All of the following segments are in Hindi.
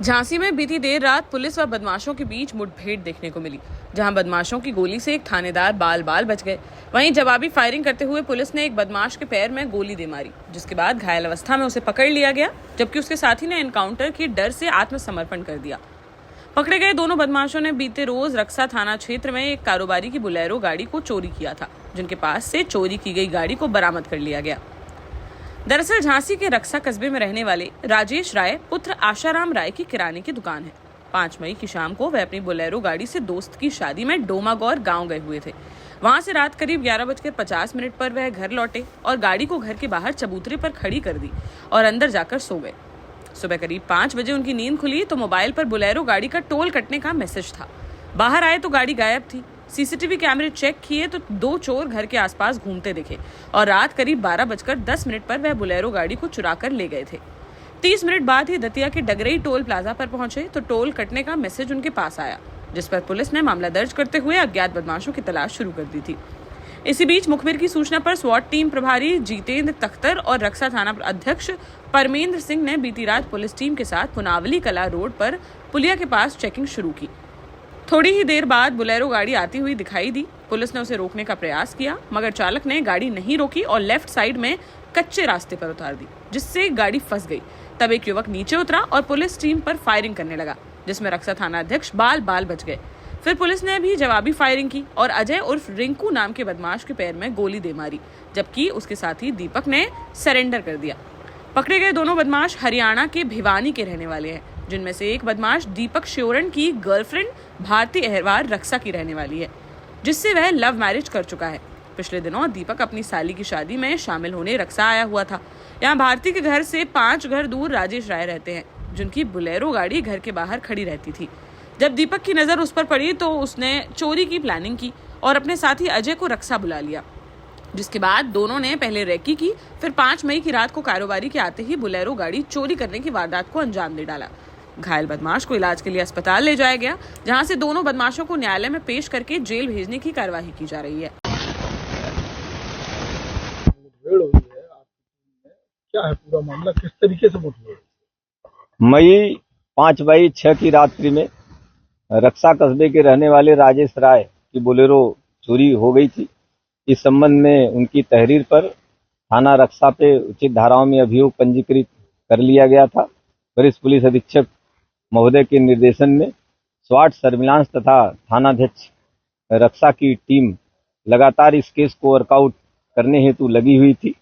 झांसी में बीती देर रात पुलिस व बदमाशों के बीच मुठभेड़ देखने को मिली, जहां बदमाशों की गोली से एक थानेदार बाल बाल बच गए। वहीं जवाबी फायरिंग करते हुए पुलिस ने एक बदमाश के पैर में गोली दे मारी, जिसके बाद घायल अवस्था में उसे पकड़ लिया गया, जबकि उसके साथी ने एनकाउंटर के डर से आत्मसमर्पण कर दिया। पकड़े गए दोनों बदमाशों ने बीते रोज रक्सा थाना क्षेत्र में एक कारोबारी की बोलेरो गाड़ी को चोरी किया था, जिनके पास से चोरी की गई गाड़ी को बरामद कर लिया गया। दरअसल झांसी के रक्सा कस्बे में रहने वाले राजेश राय पुत्र आशाराम राय की किराने की दुकान है। 5 मई की शाम को वह अपनी बोलेरो गाड़ी से दोस्त की शादी में डोमागौर गांव गए हुए थे। वहां से रात करीब 11:50 पर वह घर लौटे और गाड़ी को घर के बाहर चबूतरे पर खड़ी कर दी और अंदर जाकर सो गए। सुबह करीब 5 बजे उनकी नींद खुली तो मोबाइल पर बोलेरो गाड़ी का टोल कटने का मैसेज था। बाहर आए तो गाड़ी गायब थी। सीसीटीवी कैमरे चेक किए तो 2 चोर घर के आसपास घूमते दिखे और रात करीब 12:10 पर वह बोलेरो गाड़ी को चुरा कर ले गए थे। 30 मिनट बाद ही दतिया के डगरई टोल प्लाजा पर पहुंचे तो टोल कटने का मैसेज उनके पास आया, जिस पर पुलिस ने मामला दर्ज करते हुए अज्ञात बदमाशों की तलाश शुरू कर दी थी। इसी बीच मुखबिर की सूचना पर स्वाट टीम प्रभारी जितेंद्र तख्तर और रक्सा थाना अध्यक्ष परमेंद्र सिंह ने बीती रात पुलिस टीम के साथ पुनावली कला रोड पर पुलिया के पास चेकिंग शुरू की। थोड़ी ही देर बाद बोलेरो गाड़ी आती हुई दिखाई दी। पुलिस ने उसे रोकने का प्रयास किया, मगर चालक ने गाड़ी नहीं रोकी और लेफ्ट साइड में कच्चे रास्ते पर उतार दी, जिससे गाड़ी फंस गई। तब एक युवक नीचे उतरा और पुलिस टीम पर फायरिंग करने लगा, जिसमें रक्सा थाना अध्यक्ष बाल बाल बच गए। फिर पुलिस ने भी जवाबी फायरिंग की और अजय उर्फ रिंकू नाम के बदमाश के पैर में गोली दे मारी, जबकि उसके साथी दीपक ने सरेंडर कर दिया। पकड़े गए दोनों बदमाश हरियाणा के भिवानी के रहने वाले हैं, जिनमें से एक बदमाश दीपक श्योरण की गर्लफ्रेंड भारती अहरवार रक्सा की रहने वाली है, जिससे वह लव मैरिज कर चुका है। पिछले दिनों दीपक अपनी साली की शादी में शामिल होने रक्सा आया हुआ था। यहाँ भारती के घर से 5 घर दूर राजेश राय रहते हैं, जिनकी बोलेरो गाड़ी घर के बाहर खड़ी रहती थी। जब दीपक की नजर उस पर पड़ी तो उसने चोरी की प्लानिंग की और अपने साथी अजय को रक्सा बुला लिया, जिसके बाद दोनों ने पहले रेकी की, फिर 5 मई की रात को कारोबारी के आते ही बोलेरो गाड़ी चोरी करने की वारदात को अंजाम दे डाला। घायल बदमाश को इलाज के लिए अस्पताल ले जाया गया, जहां से दोनों बदमाशों को न्यायालय में पेश करके जेल भेजने की कार्यवाही की जा रही है। क्या है पूरा मामला, किस तरीके से मुठभेड़? मई 5 मई 6 की रात्रि में रक्सा कस्बे के रहने वाले राजेश राय की बोलेरो चोरी हो गई थी। इस संबंध में उनकी तहरीर पर थाना रक्सा पे उचित धाराओं में अभियोग पंजीकृत कर लिया गया था। वरिष्ठ पुलिस अधीक्षक महोदय के निर्देशन में स्वाट सर्विलांस तथा थानाध्यक्ष रक्सा की टीम लगातार इस केस को वर्कआउट करने हेतु लगी हुई थी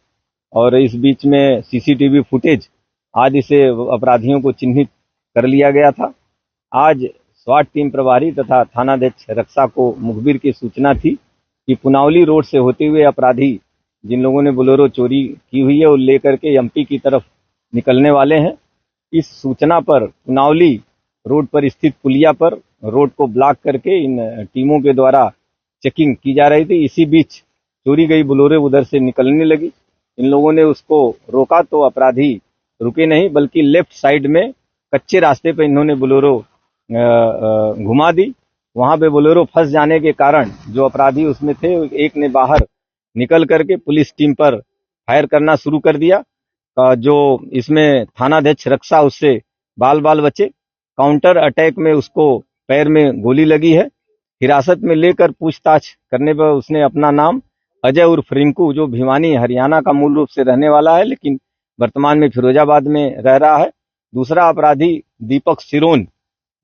और इस बीच में सीसीटीवी फुटेज आदि से अपराधियों को चिन्हित कर लिया गया था। आज स्वाट टीम प्रभारी तथा थानाध्यक्ष रक्सा को मुखबिर की सूचना थी कि पुनावली रोड से होते हुए अपराधी जिन लोगों ने बोलेरो चोरी की हुई है वो लेकर के एमपी की तरफ निकलने वाले हैं। इस सूचना पर पुनावली रोड पर स्थित पुलिया पर रोड को ब्लॉक करके इन टीमों के द्वारा चेकिंग की जा रही थी। इसी बीच चोरी गई बोलेरो उधर से निकलने लगी। इन लोगों ने उसको रोका तो अपराधी रुके नहीं, बल्कि लेफ्ट साइड में कच्चे रास्ते पर इन्होंने बोलेरो घुमा दी। वहां पे बोलेरो फंस जाने के कारण जो अपराधी उसमें थे, एक ने बाहर निकल करके पुलिस टीम पर फायर करना शुरू कर दिया। जो इसमें थानाध्यक्ष रक्सा उससे बाल बाल बचे। काउंटर अटैक में उसको पैर में गोली लगी है। हिरासत में लेकर पूछताछ करने पर उसने अपना नाम अजय उर्फ रिंकू, जो भिवानी हरियाणा का मूल रूप से रहने वाला है लेकिन वर्तमान में फिरोजाबाद में रह रहा है। दूसरा अपराधी दीपक सिरोन,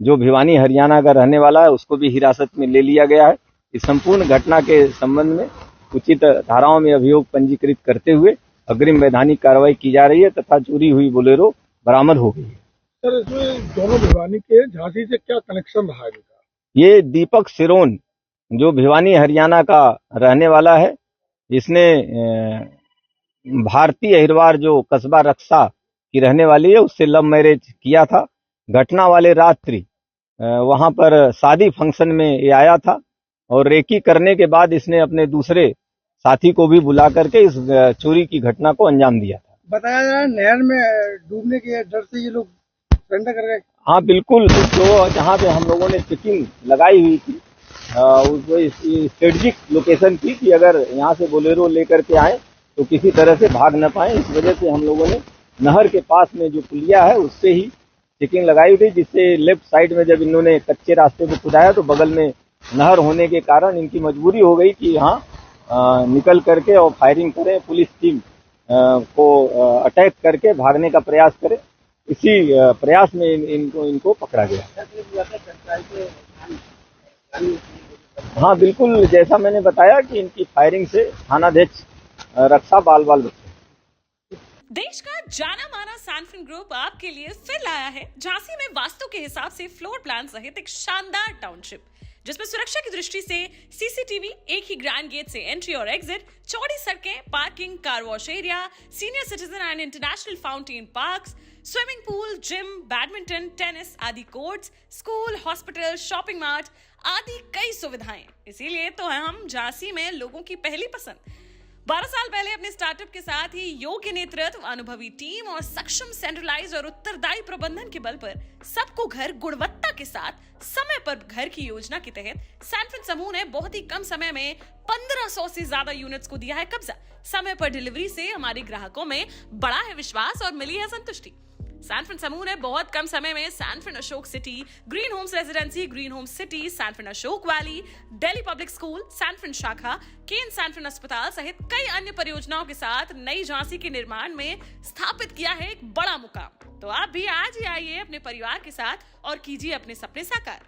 जो भिवानी हरियाणा का रहने वाला है, उसको भी हिरासत में ले लिया गया है। इस संपूर्ण घटना के संबंध में उचित धाराओं में अभियोग पंजीकृत करते हुए अग्रिम वैधानिक कार्रवाई की जा रही है तथा चोरी हुई बोलेरो बरामद हो गई है। सर, इसमें दोनों भिवानी के झांसी से क्या कनेक्शन रहा है इनका? ये दीपक सिरोन जो भिवानी हरियाणा का रहने वाला है, इसने भारती अहिरवार जो कस्बा रक्सा की रहने वाली है उससे लव मैरिज किया था। घटना वाले रात्रि वहां पर शादी फंक्शन में ये आया था और रेकी करने के बाद इसने अपने दूसरे साथी को भी बुला करके इस चोरी की घटना को अंजाम दिया था। बताया जा रहा है नहर में डूबने के डर से ये लोग सरेंडर कर गए। हाँ बिल्कुल, तो जहाँ पे हम लोगों ने चेकिंग लगाई हुई थी स्ट्रेटेजिक लोकेशन थी कि अगर यहाँ से बोलेरो लेकर के आए तो किसी तरह से भाग न पाए। इस वजह से हम लोगों ने नहर के पास में जो पुलिया है उससे ही चेकिंग लगाई थी, जिससे लेफ्ट साइड में जब इन्होंने कच्चे रास्ते पे खुदाया तो बगल में नहर होने के कारण इनकी मजबूरी हो गई कि यहाँ निकल करके और फायरिंग करें, पुलिस टीम को अटैक करके भागने का प्रयास करें। इसी प्रयास में इनको पकड़ा गया। हाँ बिल्कुल, जैसा मैंने बताया कि इनकी फायरिंग से थानाध्यक्ष रक्षा बाल बचे। देश का जाना माना सैनफिन ग्रुप आपके लिए फिर लाया है झांसी में वास्तु के हिसाब से फ्लोर प्लान सहित एक शानदार टाउनशिप, जिसमें सुरक्षा की दृष्टि से सीसीटीवी, एक ही ग्रैंड गेट से एंट्री और एग्जिट, चौड़ी सड़कें, parking, car wash area, senior citizen and international fountain parks, swimming pool, gym, badminton, tennis आदि courts, school, hospital, shopping mart आदि कई सुविधाएं। इसीलिए तो हम झांसी में लोगों की पहली पसंद। 12 साल पहले अपने स्टार्टअप के साथ ही योग्य नेतृत्व, अनुभवी टीम और सक्षम सेंट्रलाइज और उत्तरदायी प्रबंधन के बल पर सबको घर गुणवत्ता के साथ समय पर घर की योजना के तहत सैनफिन समूह ने बहुत ही कम समय में 1500 से ज्यादा यूनिट्स को दिया है कब्जा। समय पर डिलीवरी से हमारे ग्राहकों में बढ़ा है विश्वास और मिली है संतुष्टि। सैनफिन समूह ने बहुत कम समय में Sanfin Ashok City, Green Homes Residency, Green Homes City, Sanfin Ashok Valley, Delhi Public School, Sanfin शाखा, केन सैनफिन अस्पताल सहित कई अन्य परियोजनाओं के साथ नई झांसी के निर्माण में स्थापित किया है एक बड़ा मुकाम। तो आप भी आज ही आइए अपने परिवार के साथ और कीजिए अपने सपने साकार।